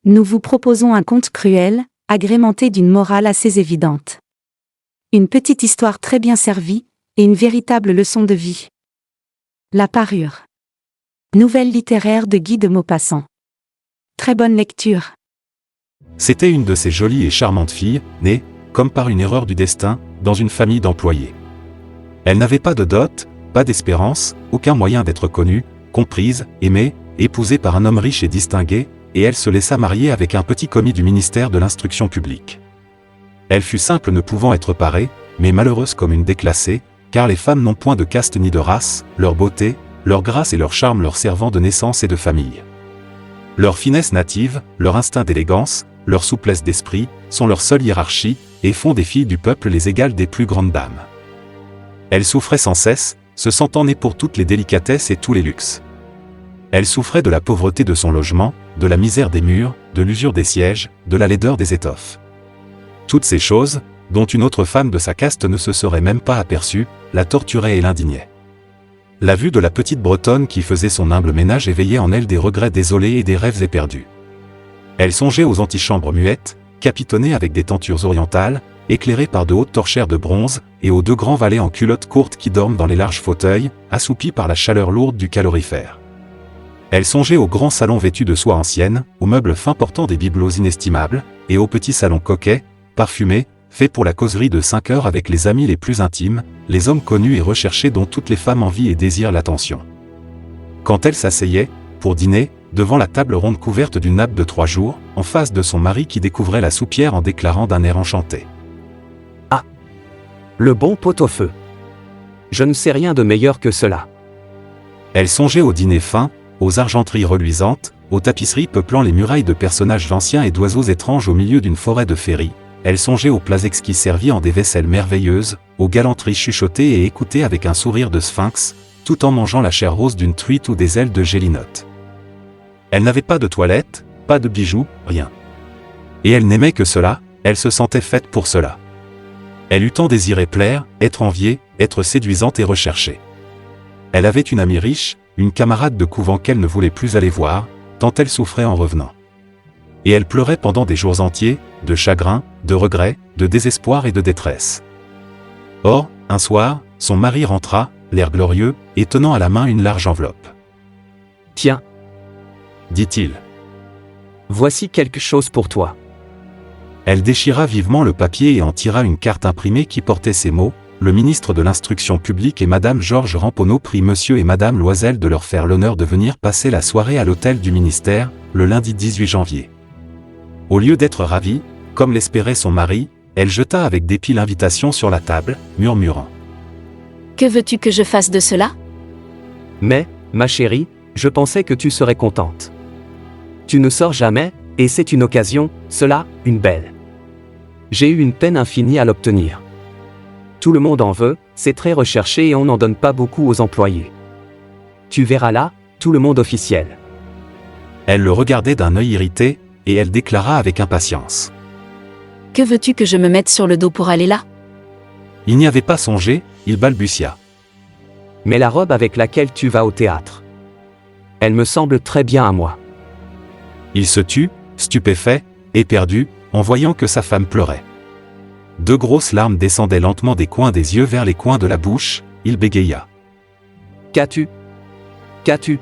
Nous vous proposons un conte cruel, agrémenté d'une morale assez évidente. Une petite histoire très bien servie, et une véritable leçon de vie. La parure. Nouvelle littéraire de Guy de Maupassant. Très bonne lecture. C'était une de ces jolies et charmantes filles, nées, comme par une erreur du destin, dans une famille d'employés. Elle n'avait pas de dot, pas d'espérance, aucun moyen d'être connue, comprise, aimée, épousée par un homme riche et distingué, et elle se laissa marier avec un petit commis du ministère de l'Instruction publique. Elle fut simple ne pouvant être parée, mais malheureuse comme une déclassée, car les femmes n'ont point de caste ni de race, leur beauté, leur grâce et leur charme leur servant de naissance et de famille. Leur finesse native, leur instinct d'élégance, leur souplesse d'esprit, sont leur seule hiérarchie, et font des filles du peuple les égales des plus grandes dames. Elle souffrait sans cesse, se sentant née pour toutes les délicatesses et tous les luxes. Elle souffrait de la pauvreté de son logement, de la misère des murs, de l'usure des sièges, de la laideur des étoffes. Toutes ces choses, dont une autre femme de sa caste ne se serait même pas aperçue, la torturaient et l'indignaient. La vue de la petite Bretonne qui faisait son humble ménage éveillait en elle des regrets désolés et des rêves éperdus. Elle songeait aux antichambres muettes, capitonnées avec des tentures orientales, éclairées par de hautes torchères de bronze, et aux deux grands valets en culottes courtes qui dorment dans les larges fauteuils, assoupis par la chaleur lourde du calorifère. Elle songeait aux grands salons vêtus de soie ancienne, aux meubles fins portant des bibelots inestimables, et aux petits salons coquets, parfumés, faits pour la causerie de 5 heures avec les amis les plus intimes, les hommes connus et recherchés dont toutes les femmes envient et désirent l'attention. Quand elle s'asseyait, pour dîner, devant la table ronde couverte d'une nappe de 3 jours, en face de son mari qui découvrait la soupière en déclarant d'un air enchanté. « Ah ! Le bon pot-au-feu. Je ne sais rien de meilleur que cela. » Elle songeait au dîner fin, aux argenteries reluisantes, aux tapisseries peuplant les murailles de personnages anciens et d'oiseaux étranges au milieu d'une forêt de féerie. Elle songeait aux plats exquis servis en des vaisselles merveilleuses, aux galanteries chuchotées et écoutées avec un sourire de sphinx, tout en mangeant la chair rose d'une truite ou des ailes de gélinotte. Elle n'avait pas de toilette, pas de bijoux, rien. Et elle n'aimait que cela, elle se sentait faite pour cela. Elle eut tant désiré plaire, être enviée, être séduisante et recherchée. Elle avait une amie riche, une camarade de couvent qu'elle ne voulait plus aller voir, tant elle souffrait en revenant. Et elle pleurait pendant des jours entiers, de chagrin, de regret, de désespoir et de détresse. Or, un soir, son mari rentra, l'air glorieux, et tenant à la main une large enveloppe. « Tiens, dit-il. Voici quelque chose pour toi. » Elle déchira vivement le papier et en tira une carte imprimée qui portait ces mots. Le ministre de l'Instruction publique et Madame Georges Ramponneau prient Monsieur et Madame Loisel de leur faire l'honneur de venir passer la soirée à l'hôtel du ministère, le lundi 18 janvier. Au lieu d'être ravie, comme l'espérait son mari, elle jeta avec dépit l'invitation sur la table, murmurant. « Que veux-tu que je fasse de cela ? » Mais, ma chérie, je pensais que tu serais contente. Tu ne sors jamais, et c'est une occasion, cela, une belle. J'ai eu une peine infinie à l'obtenir. Tout le monde en veut, c'est très recherché et on n'en donne pas beaucoup aux employés. Tu verras là, tout le monde officiel. Elle le regardait d'un œil irrité, et elle déclara avec impatience. « Que veux-tu que je me mette sur le dos pour aller là ? » Il n'y avait pas songé, il balbutia. « Mais la robe avec laquelle tu vas au théâtre. Elle me semble très bien à moi. » Il se tut, stupéfait, éperdu, en voyant que sa femme pleurait. 2 grosses larmes descendaient lentement des coins des yeux vers les coins de la bouche, il bégaya. « Qu'as-tu ? Qu'as-tu »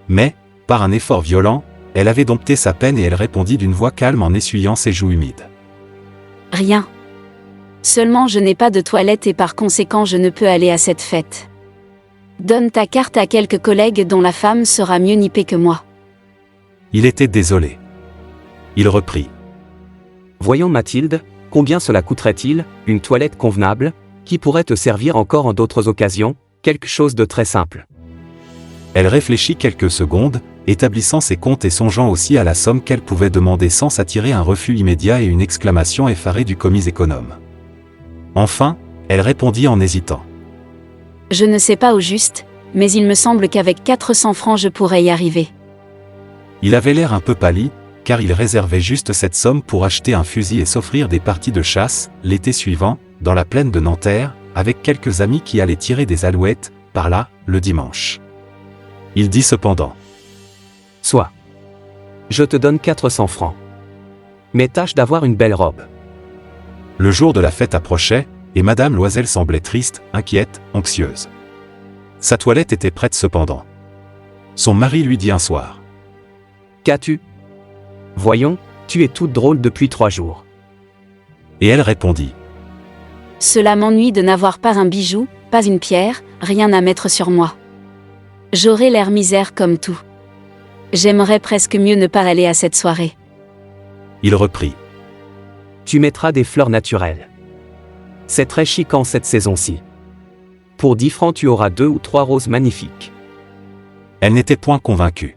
Mais, par un effort violent, elle avait dompté sa peine et elle répondit d'une voix calme en essuyant ses joues humides. « Rien. Seulement je n'ai pas de toilette et par conséquent je ne peux aller à cette fête. Donne ta carte à quelques collègues dont la femme sera mieux nippée que moi. » Il était désolé. Il reprit. « Voyons Mathilde, combien cela coûterait-il, une toilette convenable, qui pourrait te servir encore en d'autres occasions, quelque chose de très simple. » Elle réfléchit quelques secondes, établissant ses comptes et songeant aussi à la somme qu'elle pouvait demander sans s'attirer un refus immédiat et une exclamation effarée du commis économe. Enfin, elle répondit en hésitant. « Je ne sais pas au juste, mais il me semble qu'avec 400 francs je pourrais y arriver. » Il avait l'air un peu pâli, car il réservait juste cette somme pour acheter un fusil et s'offrir des parties de chasse, l'été suivant, dans la plaine de Nanterre, avec quelques amis qui allaient tirer des alouettes, par là, le dimanche. Il dit cependant. « Soit. Je te donne 400 francs. Mais tâche d'avoir une belle robe. Le jour de la fête approchait, et Madame Loisel semblait triste, inquiète, anxieuse. Sa toilette était prête cependant. Son mari lui dit un soir. Qu'as-tu? Voyons, tu es toute drôle depuis 3 jours. Et elle répondit. Cela m'ennuie de n'avoir pas un bijou, pas une pierre, rien à mettre sur moi. J'aurais l'air misère comme tout. J'aimerais presque mieux ne pas aller à cette soirée. Il reprit. Tu mettras des fleurs naturelles. C'est très chic en cette saison-ci. Pour 10 francs tu auras 2 ou 3 roses magnifiques. Elle n'était point convaincue.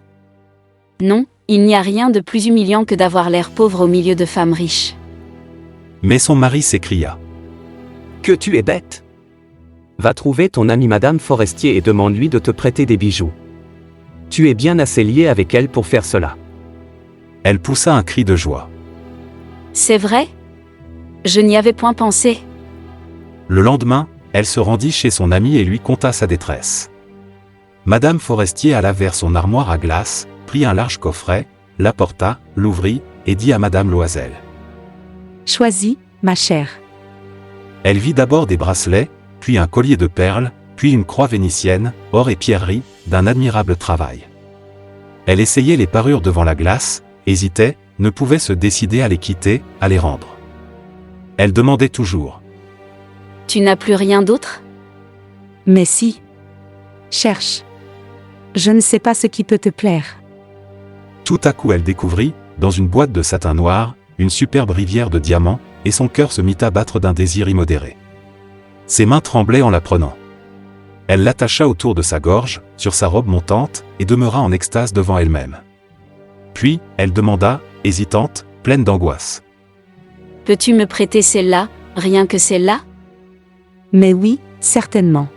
Non, il n'y a rien de plus humiliant que d'avoir l'air pauvre au milieu de femmes riches. Mais son mari s'écria. Que tu es bête! Va trouver ton amie Madame Forestier et demande-lui de te prêter des bijoux. Tu es bien assez lié avec elle pour faire cela. Elle poussa un cri de joie. C'est vrai? Je n'y avais point pensé. Le lendemain, elle se rendit chez son amie et lui conta sa détresse. Madame Forestier alla vers son armoire à glace, prit un large coffret, l'apporta, l'ouvrit, et dit à Madame Loisel. Choisis, ma chère. Elle vit d'abord des bracelets, puis un collier de perles, puis une croix vénitienne, or et pierreries, d'un admirable travail. Elle essayait les parures devant la glace, hésitait, ne pouvait se décider à les quitter, à les rendre. Elle demandait toujours. Tu n'as plus rien d'autre? Mais si. Cherche. Je ne sais pas ce qui peut te plaire. Tout à coup elle découvrit, dans une boîte de satin noir, une superbe rivière de diamants, et son cœur se mit à battre d'un désir immodéré. Ses mains tremblaient en la prenant. Elle l'attacha autour de sa gorge, sur sa robe montante, et demeura en extase devant elle-même. Puis, elle demanda, hésitante, pleine d'angoisse. Peux-tu me prêter celle-là, rien que celle-là? Mais oui, certainement.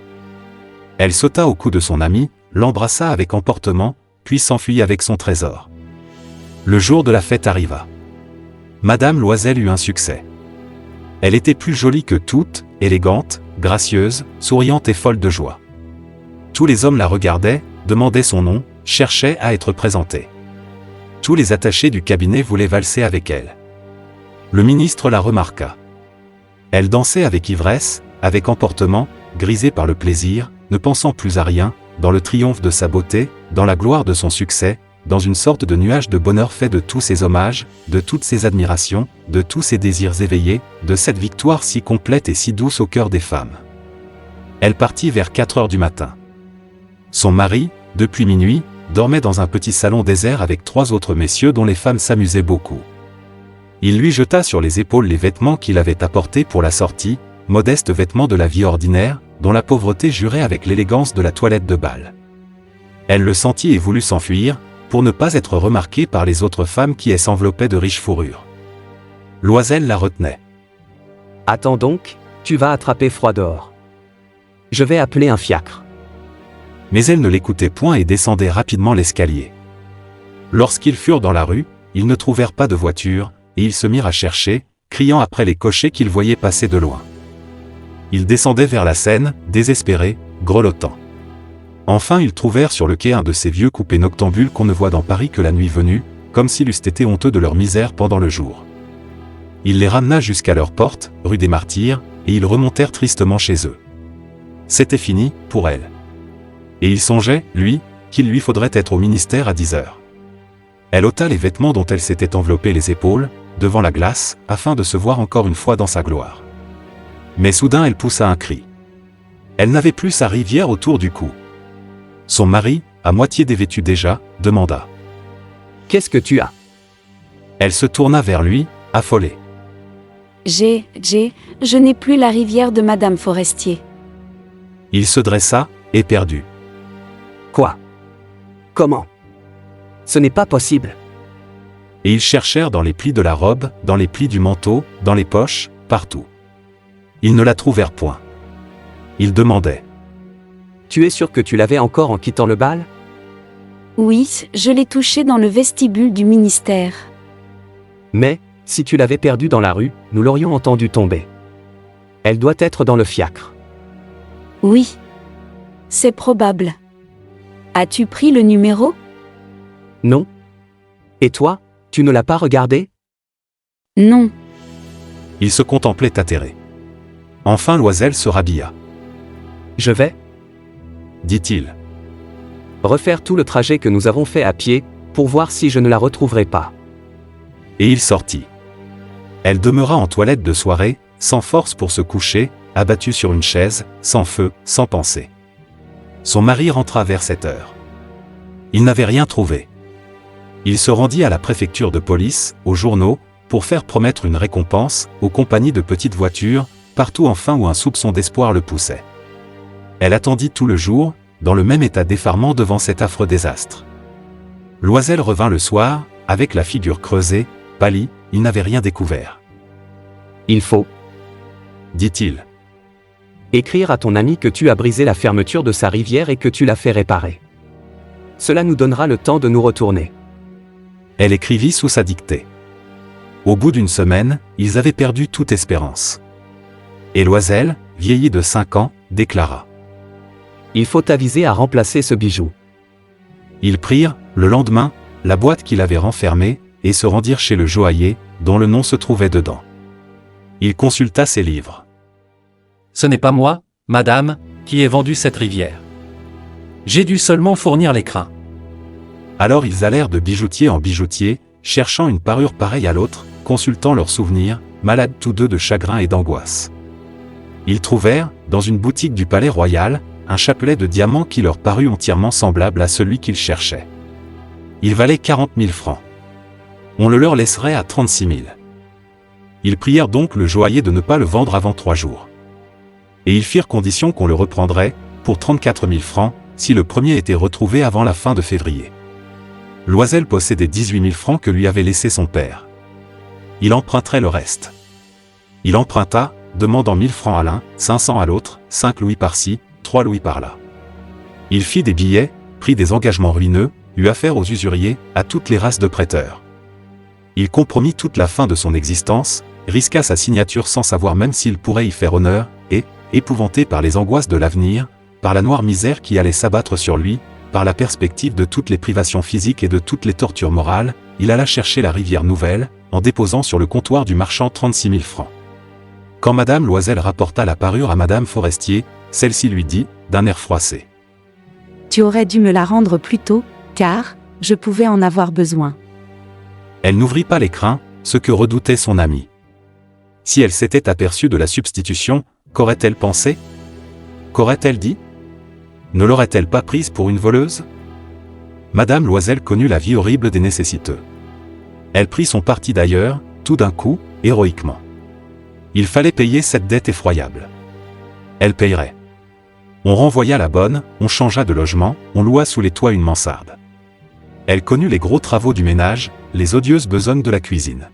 Elle sauta au cou de son ami, l'embrassa avec emportement, puis s'enfuit avec son trésor. Le jour de la fête arriva. Madame Loisel eut un succès. Elle était plus jolie que toutes, élégante, gracieuse, souriante et folle de joie. Tous les hommes la regardaient, demandaient son nom, cherchaient à être présentés. Tous les attachés du cabinet voulaient valser avec elle. Le ministre la remarqua. Elle dansait avec ivresse, avec emportement, grisée par le plaisir, ne pensant plus à rien, dans le triomphe de sa beauté, dans la gloire de son succès, dans une sorte de nuage de bonheur fait de tous ses hommages, de toutes ses admirations, de tous ses désirs éveillés, de cette victoire si complète et si douce au cœur des femmes. Elle partit vers 4 heures du matin. Son mari, depuis minuit, dormait dans un petit salon désert avec 3 autres messieurs dont les femmes s'amusaient beaucoup. Il lui jeta sur les épaules les vêtements qu'il avait apportés pour la sortie, modestes vêtements de la vie ordinaire, dont la pauvreté jurait avec l'élégance de la toilette de bal. Elle le sentit et voulut s'enfuir, pour ne pas être remarquée par les autres femmes qui s'enveloppaient de riches fourrures. Loisel la retenait. Attends donc, tu vas attraper froid dehors. Je vais appeler un fiacre. Mais elle ne l'écoutait point et descendait rapidement l'escalier. Lorsqu'ils furent dans la rue, ils ne trouvèrent pas de voiture, et ils se mirent à chercher, criant après les cochers qu'ils voyaient passer de loin. Ils descendaient vers la Seine, désespérés, grelottants. Enfin ils trouvèrent sur le quai un de ces vieux coupés noctambules qu'on ne voit dans Paris que la nuit venue, comme s'ils eussent été honteux de leur misère pendant le jour. Il les ramena jusqu'à leur porte, rue des Martyrs, et ils remontèrent tristement chez eux. C'était fini, pour elle. Et il songeait, lui, qu'il lui faudrait être au ministère à 10 heures. Elle ôta les vêtements dont elle s'était enveloppée les épaules, devant la glace, afin de se voir encore une fois dans sa gloire. Mais soudain elle poussa un cri. Elle n'avait plus sa rivière autour du cou. Son mari, à moitié dévêtu déjà, demanda. « Qu'est-ce que tu as ?» Elle se tourna vers lui, affolée. Je n'ai plus la rivière de Madame Forestier. Il se dressa, éperdu. Quoi? Comment? Ce n'est pas possible. Et ils cherchèrent dans les plis de la robe, dans les plis du manteau, dans les poches, partout. Ils ne la trouvèrent point. Ils demandaient. Tu es sûr que tu l'avais encore en quittant le bal? Oui, je l'ai touchée dans le vestibule du ministère. Mais, si tu l'avais perdue dans la rue, nous l'aurions entendue tomber. Elle doit être dans le fiacre. Oui. C'est probable. As-tu pris le numéro? Non. Et toi, tu ne l'as pas regardé? Non. Il se contemplait atterré. Enfin Loisel se rhabilla. Je vais Dit-il. refaire tout le trajet que nous avons fait à pied, pour voir si je ne la retrouverai pas. Et il sortit. Elle demeura en toilette de soirée, sans force pour se coucher, abattue sur une chaise, sans feu, sans pensée. Son mari rentra vers 7 heures. Il n'avait rien trouvé. Il se rendit à la préfecture de police, aux journaux, pour faire promettre une récompense, aux compagnies de petites voitures, partout enfin où un soupçon d'espoir le poussait. Elle attendit tout le jour, dans le même état d'effarement devant cet affreux désastre. Loisel revint le soir, avec la figure creusée, pâlie, il n'avait rien découvert. Il faut Dit-il. écrire à ton ami que tu as brisé la fermeture de sa rivière et que tu l'as fait réparer. Cela nous donnera le temps de nous retourner. Elle écrivit sous sa dictée. Au bout d'une semaine, ils avaient perdu toute espérance. Et Loisel, vieilli de 5 ans, déclara. Il faut t'aviser à remplacer ce bijou. Ils prirent, le lendemain, la boîte qu'il avait renfermée, et se rendirent chez le joaillier, dont le nom se trouvait dedans. Il consulta ses livres. Ce n'est pas moi, madame, qui ai vendu cette rivière. J'ai dû seulement fournir l'écrin. Alors ils allèrent de bijoutier en bijoutier, cherchant une parure pareille à l'autre, consultant leurs souvenirs, malades tous deux de chagrin et d'angoisse. Ils trouvèrent, dans une boutique du Palais Royal, un chapelet de diamants qui leur parut entièrement semblable à celui qu'ils cherchaient. Il valait 40 000 francs. On le leur laisserait à 36 000. Ils prièrent donc le joaillier de ne pas le vendre avant 3 jours. Et ils firent condition qu'on le reprendrait, pour 34 000 francs, si le premier était retrouvé avant la fin de février. Loisel possédait 18 000 francs que lui avait laissé son père. Il emprunterait le reste. Il emprunta, demandant 1 000 francs à l'un, 500 à l'autre, 5 louis par-ci, 3 louis par-là. Il fit des billets, prit des engagements ruineux, eut affaire aux usuriers, à toutes les races de prêteurs. Il compromit toute la fin de son existence, risqua sa signature sans savoir même s'il pourrait y faire honneur, et, épouvanté par les angoisses de l'avenir, par la noire misère qui allait s'abattre sur lui, par la perspective de toutes les privations physiques et de toutes les tortures morales, il alla chercher la rivière nouvelle, en déposant sur le comptoir du marchand 36 000 francs. Quand madame Loisel rapporta la parure à madame Forestier, celle-ci lui dit, d'un air froissé. Tu aurais dû me la rendre plus tôt, car je pouvais en avoir besoin. Elle n'ouvrit pas l'écrin, ce que redoutait son ami. Si elle s'était aperçue de la substitution, qu'aurait-elle pensé? Qu'aurait-elle dit? Ne l'aurait-elle pas prise pour une voleuse? Madame Loisel connut la vie horrible des nécessiteux. Elle prit son parti d'ailleurs, tout d'un coup, héroïquement. Il fallait payer cette dette effroyable. Elle payerait. On renvoya la bonne, on changea de logement, on loua sous les toits une mansarde. Elle connut les gros travaux du ménage, les odieuses besognes de la cuisine.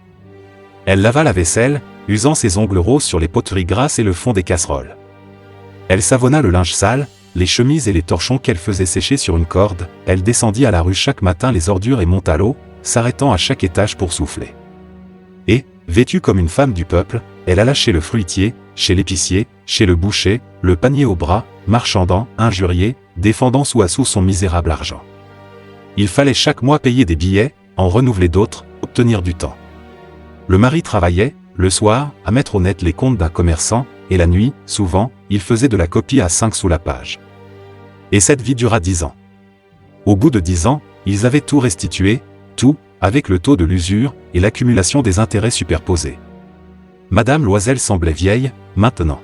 Elle lava la vaisselle, usant ses ongles roses sur les poteries grasses et le fond des casseroles. Elle savonna le linge sale, les chemises et les torchons qu'elle faisait sécher sur une corde, elle descendit à la rue chaque matin les ordures et monta l'eau, s'arrêtant à chaque étage pour souffler. Et, vêtue comme une femme du peuple, elle alla chez le fruitier, chez l'épicier, chez le boucher, le panier au bras, marchandant, injurié, défendant sou à sou son misérable argent. Il fallait chaque mois payer des billets, en renouveler d'autres, obtenir du temps. Le mari travaillait, le soir, à mettre au net les comptes d'un commerçant, et la nuit, souvent, il faisait de la copie à 5 sous la page. Et cette vie dura 10 ans. Au bout de 10 ans, ils avaient tout restitué, tout, avec le taux de l'usure et l'accumulation des intérêts superposés. Madame Loisel semblait vieille, maintenant.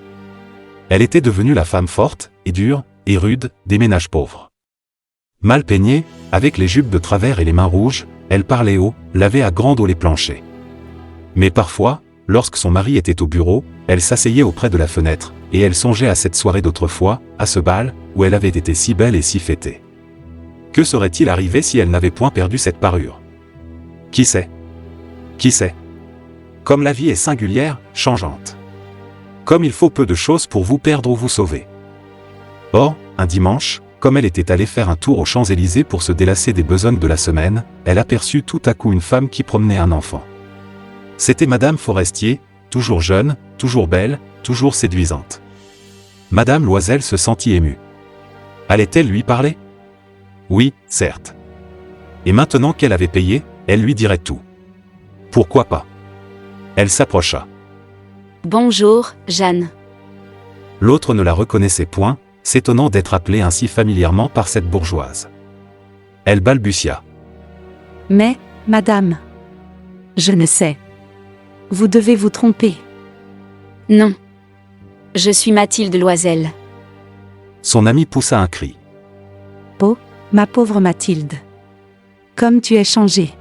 Elle était devenue la femme forte, et dure, et rude, des ménages pauvres. Mal peignée, avec les jupes de travers et les mains rouges, elle parlait haut, lavait à grande eau les planchers. Mais parfois, lorsque son mari était au bureau, elle s'asseyait auprès de la fenêtre, et elle songeait à cette soirée d'autrefois, à ce bal, où elle avait été si belle et si fêtée. Que serait-il arrivé si elle n'avait point perdu cette parure? Qui sait? Qui sait? Comme la vie est singulière, changeante. Comme il faut peu de choses pour vous perdre ou vous sauver. Or, un dimanche, comme elle était allée faire un tour aux Champs-Élysées pour se délasser des besognes de la semaine, elle aperçut tout à coup une femme qui promenait un enfant. C'était madame Forestier, toujours jeune, toujours belle, toujours séduisante. Madame Loisel se sentit émue. Allait-elle lui parler? Oui, certes. Et maintenant qu'elle avait payé, elle lui dirait tout. Pourquoi pas? Elle s'approcha. Bonjour, Jeanne. L'autre ne la reconnaissait point, s'étonnant d'être appelée ainsi familièrement par cette bourgeoise. Elle balbutia. Mais, madame. Je ne sais. Vous devez vous tromper. Non. Je suis Mathilde Loisel. Son ami poussa un cri. Oh, ma pauvre Mathilde. Comme tu es changée.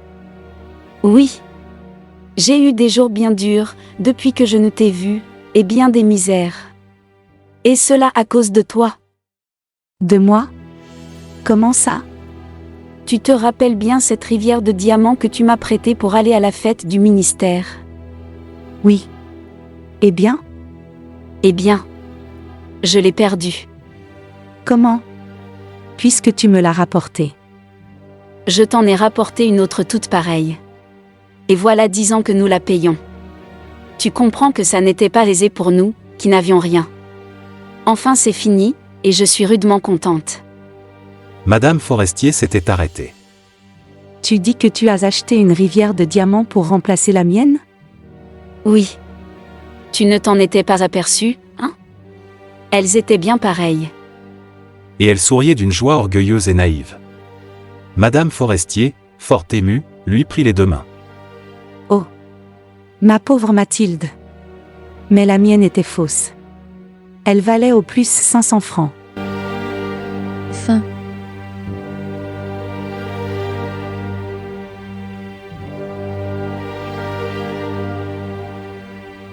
Oui. J'ai eu des jours bien durs, depuis que je ne t'ai vue, et bien des misères. Et cela à cause de toi. De moi? Comment ça? Tu te rappelles bien cette rivière de diamants que tu m'as prêtée pour aller à la fête du ministère? Oui. Eh bien? Eh bien. Je l'ai perdue. Comment? Puisque tu me l'as rapportée. Je t'en ai rapporté une autre toute pareille. Et voilà 10 ans que nous la payons. Tu comprends que ça n'était pas aisé pour nous, qui n'avions rien. Enfin c'est fini, et je suis rudement contente. Madame Forestier s'était arrêtée. Tu dis que tu as acheté une rivière de diamants pour remplacer la mienne? Oui. Tu ne t'en étais pas aperçu, hein? Elles étaient bien pareilles. Et elle souriait d'une joie orgueilleuse et naïve. Madame Forestier, fort émue, lui prit les deux mains. Oh! Ma pauvre Mathilde! Mais la mienne était fausse. Elle valait au plus 500 francs. Fin.